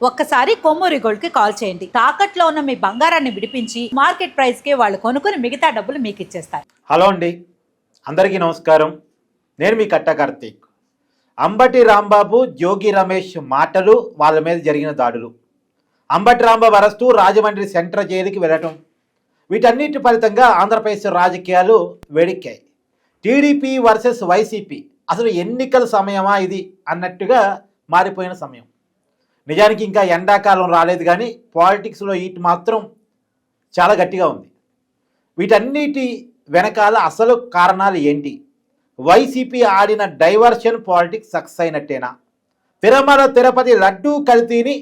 ఒక్కసారి కొమ్మూరి గోల్డ్ కి కాల్ చేయండి. తాకట్లో ఉన్న మీ బంగారాన్ని విడిపించి మార్కెట్ ప్రైస్ కి వాళ్ళు కొనుక్కుని మిగతా డబ్బులు మీకు ఇచ్చేస్తారు. హలో అండి, అందరికీ నమస్కారం. నేను మీ కట్ట కార్తీక్. అంబటి రాంబాబు, జోగి రమేష్ మాటలు, వాళ్ళ మీద జరిగిన దాడులు, అంబటి రాంబాబు అరెస్టు, రాజమండ్రి సెంట్రల్ జైలుకి వెళ్ళటం, వీటన్నిటి ఫలితంగా ఆంధ్రప్రదేశ్ రాజకీయాలు వేడెక్కాయి. టీడీపీ వర్సెస్ వైసీపీ, అసలు ఎన్నికల సమయమా ఇది అన్నట్టుగా మారిపోయిన సమయం. నిజానికి ఇంకా ఎండాకాలం రాలేదు, కానీ పాలిటిక్స్లో హీట్ మాత్రం చాలా గట్టిగా ఉంది. వీటన్నిటి వెనకాల అసలు కారణాలు ఏంటి? వైసీపీ ఆడిన డైవర్షన్ పాలిటిక్స్ సక్సెస్ అయినట్టేనా? తిరుమల తిరుపతి లడ్డూ కల్తీని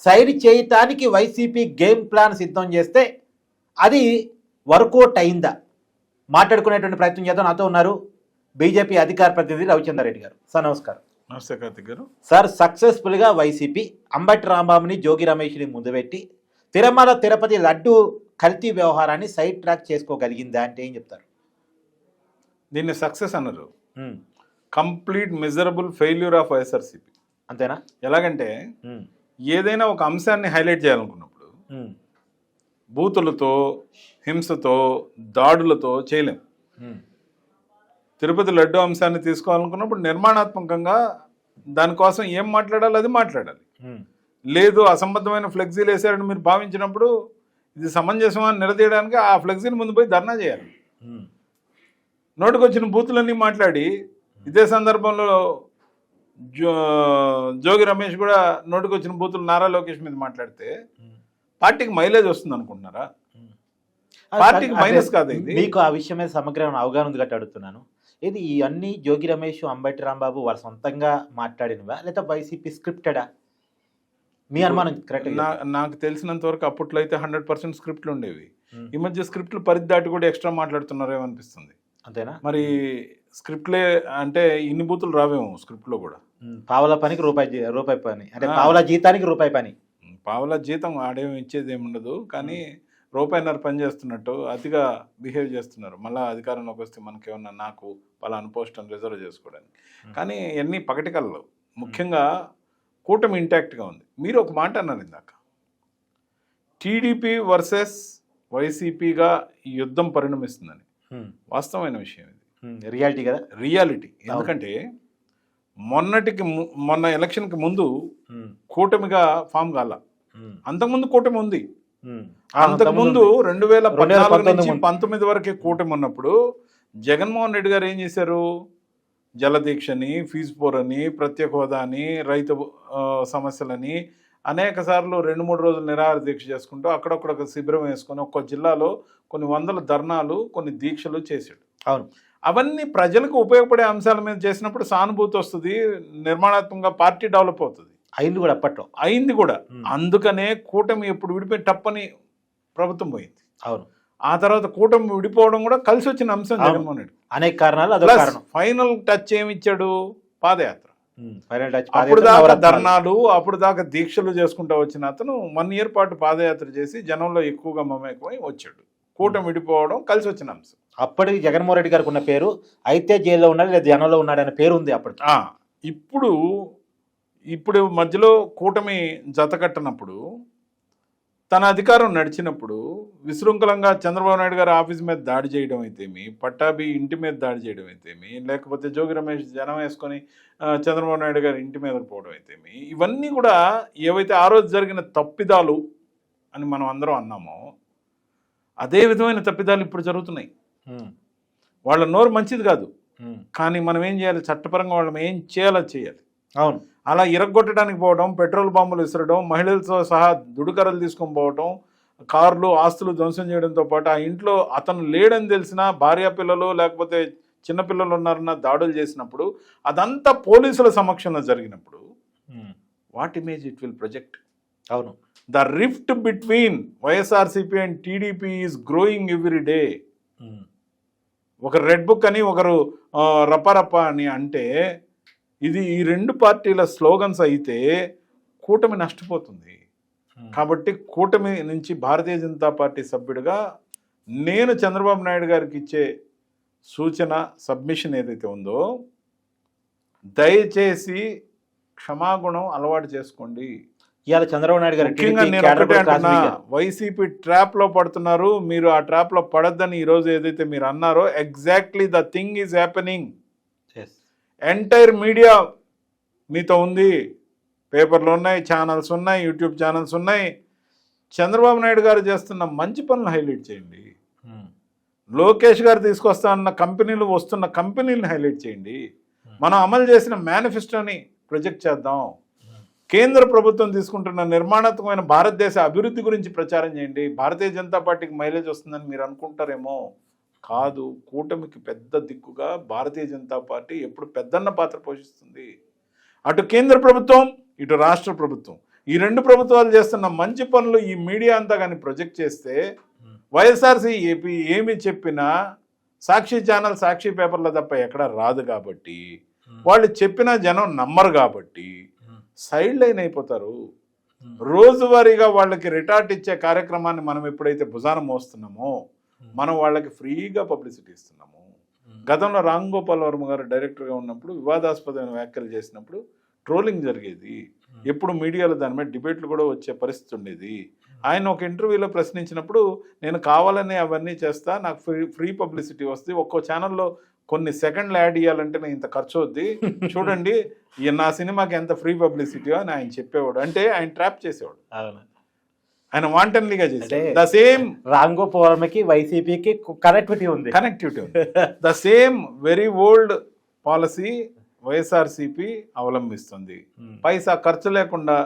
సైడ్ చేయటానికి వైసీపీ గేమ్ ప్లాన్ సిద్ధం చేస్తే అది వర్కౌట్ అయిందా? మాట్లాడుకునేటువంటి ప్రయత్నం చేద్దాం. నాతో ఉన్నారు బీజేపీ అధికార ప్రతినిధి రవిచంద్ర రెడ్డి గారు. సార్ నమస్కారం. నమస్తే కార్తిక్ గారు. సార్, సక్సెస్ఫుల్గా వైసీపీ అంబటి రాంబాబుని, జోగి రమేష్ని ముందు పెట్టి తిరుమల తిరుపతి లడ్డు కల్తీ వ్యవహారాన్ని సైడ్ ట్రాక్ చేసుకోగలిగిందా అంటే ఏం చెప్తారు? దీన్ని సక్సెస్ అన్నారు. Complete miserable failure of YSRCP. అంతేనా? ఎలాగంటే ఏదైనా ఒక అంశాన్ని హైలైట్ చేయాలనుకున్నప్పుడు బూతులతో, హింసతో, దాడులతో చేయలేం. తిరుపతి లడ్డు అంశాన్ని తీసుకోవాలనుకున్నప్పుడు నిర్మాణాత్మకంగా దానికోసం ఏం మాట్లాడాలి అది మాట్లాడాలి. లేదు, అసంబద్ధమైన ఫ్లెక్సీలు వేసారని మీరు భావించినప్పుడు ఇది సమంజసమా అని నిలదీయడానికి ఆ ఫ్లెక్సీని ముందు పోయి ధర్నా చేయాలి. నోటికొచ్చిన బూతులన్నీ మాట్లాడి, ఇదే సందర్భంలో జోగి రమేష్ కూడా నోటికొచ్చిన బూతులు నారా లోకేష్ మీద మాట్లాడితే పార్టీకి మైలేజ్ వస్తుంది అనుకుంటున్నారా? పార్టీకి మైనస్ కాదు. మీకు ఆ విషయం మీద సమగ్రమైన అవగాహన ఉంది గట్టి అడుగుతున్నాను. ఇది అన్ని జోగి రమేష్, అంబటి రాంబాబు వాళ్ళ సొంతంగా మాట్లాడినవా లేదా వైసీపీ స్క్రిప్టెడా? మీ అనుమానం కరెక్ట్? నాకు తెలిసినంత వరకు అప్పట్లో అయితే 100% స్క్రిప్ట్లు ఉండేవి. ఈ మధ్య స్క్రిప్ట్లు పరిధి దాటి కూడా ఎక్స్ట్రా మాట్లాడుతున్నారేమో అనిపిస్తుంది. అంతేనా? మరి స్క్రిప్ట్లే అంటే ఇన్ని బూతులు రావేమో స్క్రిప్ట్లో కూడా. పావుల పనికి రూపాయి పని, అంటే పావుల జీతానికి రూపాయి పని. పావుల జీతం ఆడేమి ఇచ్చేది ఏమి ఉండదు, కానీ రూపాయిన్నర పని చేస్తున్నట్టు అతిగా బిహేవ్ చేస్తున్నారు. మళ్ళీ అధికారంలోకి వస్తే మనకేమన్నా నాకు పలానా పోస్ట్ అని రిజర్వ్ చేసుకోవడానికి. కానీ ఇవన్నీ పకటికల్లో. ముఖ్యంగా కూటమి ఇంటాక్ట్గా ఉంది. మీరు ఒక మాట అన్నారు ఇందాక, టీడీపీ వర్సెస్ వైసీపీగా ఈ యుద్ధం పరిణమిస్తుందని. వాస్తవమైన విషయం ఇది. రియాలిటీ కదా? రియాలిటీ. ఎందుకంటే మొన్న ఎలక్షన్కి ముందు కూటమిగా ఫామ్ కాల. అంతకుముందు కూటమి ఉంది. అంతకుముందు 2014 నుంచి 19 వరకే కూటమి ఉన్నప్పుడు జగన్మోహన్ రెడ్డి గారు ఏం చేశారు? జలదీక్షని, ఫీజు పోరని, ప్రత్యేక హోదా అని, రైతు సమస్యలని అనేక సార్లు 2-3 రోజులు నిరాహార దీక్ష చేసుకుంటూ అక్కడొక్కడ శిబిరం వేసుకొని ఒక్కో జిల్లాలో కొన్ని వందల ధర్నాలు, కొన్ని దీక్షలు చేశాడు. అవును. అవన్నీ ప్రజలకు ఉపయోగపడే అంశాల మీద చేసినప్పుడు సానుభూతి వస్తుంది, నిర్మాణాత్మకంగా పార్టీ డెవలప్ అవుతుంది. అయింది కూడా, అప్పట్లో అయింది కూడా. అందుకనే కూటమి ఎప్పుడు విడిపోయి టప్పని ప్రభుత్వం పోయింది. అవును. ఆ తర్వాత కూటమి విడిపోవడం కూడా కలిసి వచ్చిన అంశం జగన్మోహన్ రెడ్డి. అనేక కారణాలు. ఫైనల్ టచ్ ఏమి ఇచ్చాడు? పాదయాత్ర. అప్పుడు దాకా ధర్నాలు, అప్పుడు దాకా దీక్షలు చేసుకుంటూ వచ్చిన అతను 1 year పాటు పాదయాత్ర చేసి జనంలో ఎక్కువగా మమేకమై వచ్చాడు. కూటమి విడిపోవడం కలిసి వచ్చిన అంశం. అప్పటికి జగన్మోహన్ రెడ్డి గారికి ఉన్న పేరు అయితే జైల్లో ఉన్నాడు లేదా జనంలో ఉన్నాడు అనే పేరు ఉంది అప్పటికి. ఇప్పుడు మధ్యలో కూటమి జతకట్టనప్పుడు, తన అధికారం నడిచినప్పుడు విశృంఖలంగా చంద్రబాబు నాయుడు గారు ఆఫీస్ మీద దాడి చేయడం అయితేమి, పట్టాభి ఇంటి మీద దాడి చేయడం అయితేమి, లేకపోతే జోగి రమేష్ జనం వేసుకొని చంద్రబాబు నాయుడు గారి ఇంటి మీదకి పోవడం అయితేమి, ఇవన్నీ కూడా ఏవైతే ఆ రోజు జరిగిన తప్పిదాలు అని మనం అందరం అన్నామో అదే విధమైన తప్పిదాలు ఇప్పుడు జరుగుతున్నాయి. వాళ్ళ నోరు మంచిది కాదు, కానీ మనం ఏం చేయాలి? చట్టపరంగా వాళ్ళని ఏం చేయాలో చేయాలి. అవును. అలా ఇరగొట్టడానికి పోవడం, పెట్రోల్ బాంబులు విసరడం, మహిళలతో సహా దుడుకరలు తీసుకొని పోవడం, కార్లు, ఆస్తులు ధ్వంసం చేయడంతో పాటు ఆ ఇంట్లో అతను లేడని తెలిసినా భార్య పిల్లలు లేకపోతే చిన్నపిల్లలు ఉన్నారన్న దాడులు చేసినప్పుడు, అదంతా పోలీసుల సమక్షంలో జరిగినప్పుడు what image it will project? అవును. The rift between YSRCP and TDP is growing every day. ఒకరు రెడ్ బుక్ అని, ఒకరు రపరప అని అంటే ఇది ఈ 2 పార్టీల స్లోగన్స్ అయితే కూటమి నష్టపోతుంది. కాబట్టి కూటమి నుంచి భారతీయ జనతా పార్టీ సభ్యుడిగా నేను చంద్రబాబు నాయుడు గారికి ఇచ్చే సూచన, సబ్మిషన్ ఏదైతే ఉందో, దయచేసి క్షమాగుణం అలవాటు చేసుకోండి. ఇవాళ చంద్రబాబు నాయుడు గారు ముఖ్యంగా టీడీపీ నేను క్యాడర్ ఒకటే కూడా అంటున్నా, క్లాసిఫిక్. వైసీపీ ట్రాప్ లో పడుతున్నారు. మీరు ఆ ట్రాప్ లో పడద్దని ఈ రోజు ఏదైతే మీరు అన్నారో, exactly the thing is happening. Yes. Entire media మీతో ఉంది, పేపర్లు ఉన్నాయి, ఛానల్స్ ఉన్నాయి, యూట్యూబ్ ఛానల్స్ ఉన్నాయి. చంద్రబాబు నాయుడు గారు చేస్తున్న మంచి పనులు హైలైట్ చేయండి. లోకేష్ గారు తీసుకొస్తా అన్న కంపెనీలు, వస్తున్న కంపెనీలను హైలైట్ చేయండి. మనం అమలు చేసిన మేనిఫెస్టోని ప్రొజెక్ట్ చేద్దాం. కేంద్ర ప్రభుత్వం తీసుకుంటున్న నిర్మాణాత్మకమైన భారతదేశ అభివృద్ధి గురించి ప్రచారం చేయండి. భారతీయ జనతా పార్టీకి మైలేజ్ వస్తుందని మీరు అనుకుంటారేమో, కాదు. కూటమికి పెద్ద దిక్కుగా భారతీయ జనతా పార్టీ ఎప్పుడు పెద్దన్న పాత్ర పోషిస్తుంది. అటు కేంద్ర ప్రభుత్వం, ఇటు రాష్ట్ర ప్రభుత్వం, ఈ రెండు ప్రభుత్వాలు చేస్తున్న మంచి పనులు ఈ మీడియా అంతా కానీ ప్రొజెక్ట్ చేస్తే, వైఎస్ఆర్సీపీ ఏమి చెప్పినా సాక్షి ఛానల్, సాక్షి పేపర్లో తప్ప ఎక్కడ రాదు. కాబట్టి వాళ్ళు చెప్పిన జనం నమ్మరు. కాబట్టి సైడ్ లైన్ అయిపోతారు. రోజువారీగా వాళ్ళకి రిటార్ట్ ఇచ్చే కార్యక్రమాన్ని మనం ఎప్పుడైతే భుజాన మోస్తున్నామో, మనం వాళ్ళకి ఫ్రీగా పబ్లిసిటీ ఇస్తున్నాము. గతంలో రామ్ గోపాల్ వర్మ గారు డైరెక్టర్గా ఉన్నప్పుడు వివాదాస్పదమైన వ్యాఖ్యలు చేసినప్పుడు ట్రోలింగ్ జరిగేది. ఎప్పుడు మీడియాలో దాని మీద డిబేట్లు కూడా వచ్చే పరిస్థితి ఉండేది. ఆయన ఒక ఇంటర్వ్యూలో ప్రశ్నించినప్పుడు, నేను కావాలని అవన్నీ చేస్తా, నాకు ఫ్రీ పబ్లిసిటీ వస్తుంది, ఒక్కో ఛానల్లో కొన్ని సెకండ్లు యాడ్ ఇవ్వాలంటే నేను ఇంత ఖర్చు అవుద్ది, చూడండి నా సినిమాకి ఎంత ఫ్రీ పబ్లిసిటీ అని ఆయన చెప్పేవాడు. అంటే ఆయన ట్రాప్ చేసేవాడు, ఆయన వాంటన్లీగా చేసేవాడు. ద సేమ్ రామ్ గోపాల్ వర్మకి వైసీపీకి కనెక్టివిటీ ఉంది. The same very old policy YSRCP అవలంబిస్తుంది. పైసా ఖర్చు లేకుండా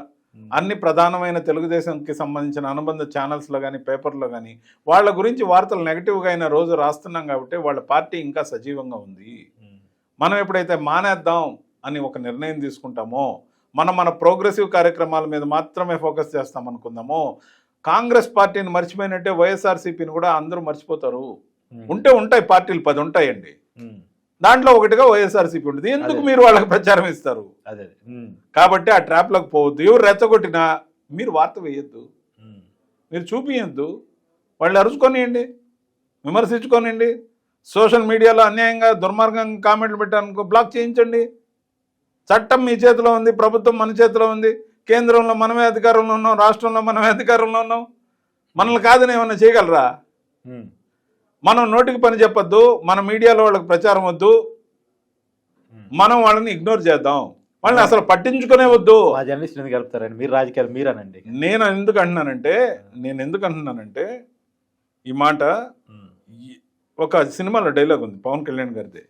అన్ని ప్రధానమైన తెలుగుదేశంకి సంబంధించిన అనుబంధ ఛానల్స్లో కానీ, పేపర్లో కానీ వాళ్ళ గురించి వార్తలు నెగిటివ్గా అయిన రోజు రాస్తున్నాం. కాబట్టి వాళ్ళ పార్టీ ఇంకా సజీవంగా ఉంది. మనం ఎప్పుడైతే మానేద్దాం అని ఒక నిర్ణయం తీసుకుంటామో, మన ప్రోగ్రెసివ్ కార్యక్రమాల మీద మాత్రమే ఫోకస్ చేస్తాం అనుకుందామో, కాంగ్రెస్ పార్టీని మర్చిపోయినట్టే వైఎస్ఆర్సీపీని కూడా అందరూ మర్చిపోతారు. ఉంటాయి పార్టీలు 10 ఉంటాయండి, దాంట్లో ఒకటిగా వైఎస్ఆర్సీపీ ఉంటుంది. ఎందుకు మీరు వాళ్ళకి ప్రచారం ఇస్తారు? కాబట్టి ఆ ట్రాప్లోకి పోవద్దు. ఎవరు రెచ్చగొట్టినా మీరు వార్త వేయొద్దు, మీరు చూపించద్దు. వాళ్ళు అరుచుకొనియండి, విమర్శించుకోనియండి. సోషల్ మీడియాలో అన్యాయంగా దుర్మార్గంగా కామెంట్లు పెట్టారనుకో, బ్లాక్ చేయించండి. చట్టం మీ చేతిలో ఉంది, ప్రభుత్వం మన చేతిలో ఉంది. కేంద్రంలో మనమే అధికారంలో ఉన్నాం, రాష్ట్రంలో మనమే అధికారంలో ఉన్నాం. మనల్ని కాదని ఏమన్నా చేయగలరా? మనం నోటికి పని చెప్పొద్దు, మన మీడియాలో వాళ్ళకి ప్రచారం వద్దు, మనం వాళ్ళని ఇగ్నోర్ చేద్దాం, వాళ్ళని అసలు పట్టించుకునే వద్దు. గలుపుతారండి మీరు రాజకీయాలు మీరనండి. నేను ఎందుకు అంటున్నానంటే ఈ మాట ఒక సినిమాలో డైలాగ్ ఉంది, పవన్ కళ్యాణ్ గారిది.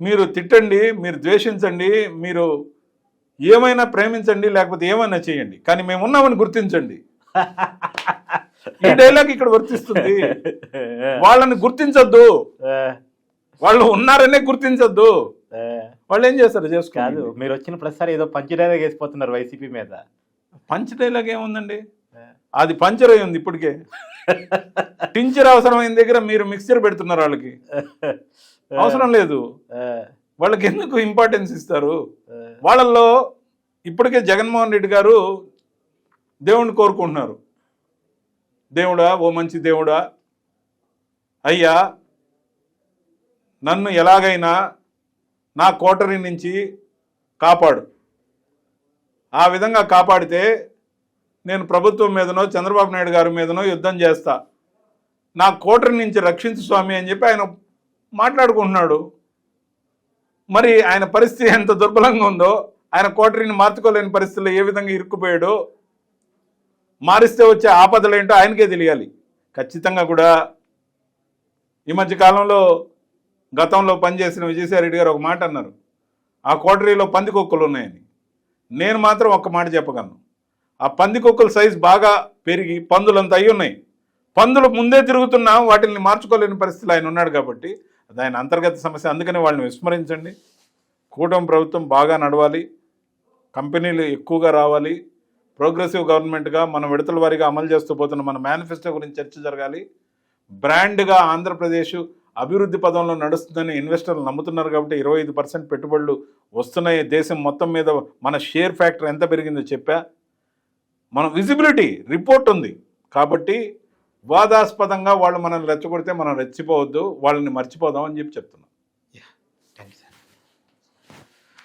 మీరు తిట్టండి, మీరు ద్వేషించండి, మీరు ఏమైనా ప్రేమించండి, లేకపోతే ఏమైనా చేయండి, కానీ మేము ఉన్నామని గుర్తించండి. ఈ డైలాగ్ ఇక్కడ వర్తిస్తుంది. వాళ్ళని గుర్తించొద్దు, వాళ్ళు ఉన్నారనే గుర్తించొద్దు. వాళ్ళు ఏం చేస్తారు చేసుకోదు. మీరు వచ్చిన ప్రతిసారి ఏదో పంచ్ డైలాగ్ వేసిపోతున్నారు వైసీపీ మీద. పంచ్ డైలాగ్ ఏముందండి, అది పంచర్ అయి ఉంది ఇప్పటికే. టించర్ అవసరమైన దగ్గర మీరు మిక్చర్ పెడుతున్నారు. వాళ్ళకి అవసరం లేదు, వాళ్ళకి ఎందుకు ఇంపార్టెన్స్ ఇస్తారు? వాళ్ళల్లో ఇప్పటికే జగన్మోహన్ రెడ్డి గారు దేవుణ్ణి కోరుకుంటున్నారు. దేవుడా, ఓ మంచి దేవుడా, అయ్యా నన్ను ఎలాగైనా నా కోటరీ నుంచి కాపాడు. ఆ విధంగా కాపాడితే నేను ప్రభుత్వం మీదనో చంద్రబాబు నాయుడు గారి మీదనో యుద్ధం చేస్తా, నా కోటరీ నుంచి రక్షించు స్వామి అని చెప్పి ఆయన మాట్లాడుకుంటున్నాడు. మరి ఆయన పరిస్థితి ఎంత దుర్బలంగా ఉందో, ఆయన కోటరీని మార్చుకోలేని పరిస్థితుల్లో ఏ విధంగా ఇరుక్కుపోయాడో, మారిస్తే వచ్చే ఆపదలు ఏంటో ఆయనకే తెలియాలి. ఖచ్చితంగా కూడా ఈ మధ్య కాలంలో గతంలో పనిచేసిన విజయసాయిరెడ్డి గారు ఒక మాట అన్నారు, ఆ కోటరీలో పందికొక్కులు ఉన్నాయని. నేను మాత్రం ఒక్క మాట చెప్పగలను, ఆ పందికొక్కుల సైజు బాగా పెరిగి పందులంతా అయి ఉన్నాయి. పందులు ముందే తిరుగుతున్నా వాటిని మార్చుకోలేని పరిస్థితులు ఆయన ఉన్నాడు. కాబట్టి అది ఆయన అంతర్గత సమస్య. అందుకని వాళ్ళని విస్మరించండి. కూటమి ప్రభుత్వం బాగా నడవాలి, కంపెనీలు ఎక్కువగా రావాలి, ప్రోగ్రెసివ్ గవర్నమెంట్గా మనం విడతల వారీగా అమలు చేస్తూ పోతున్న మన మేనిఫెస్టో గురించి చర్చ జరగాలి. బ్రాండ్గా ఆంధ్రప్రదేశ్ అభివృద్ధి పదంలో నడుస్తుందని ఇన్వెస్టర్లు నమ్ముతున్నారు. కాబట్టి 25% పెట్టుబడులు వస్తున్నాయి. దేశం మొత్తం మీద మన షేర్ ఫ్యాక్టర్ ఎంత పెరిగిందో చెప్పా. మన విజిబిలిటీ రిపోర్ట్ ఉంది. కాబట్టి వివాదాస్పదంగా వాళ్ళు మనల్ని రెచ్చగొడితే మనం రెచ్చిపోవద్దు, వాళ్ళని మర్చిపోదాం అని చెప్తున్నాం.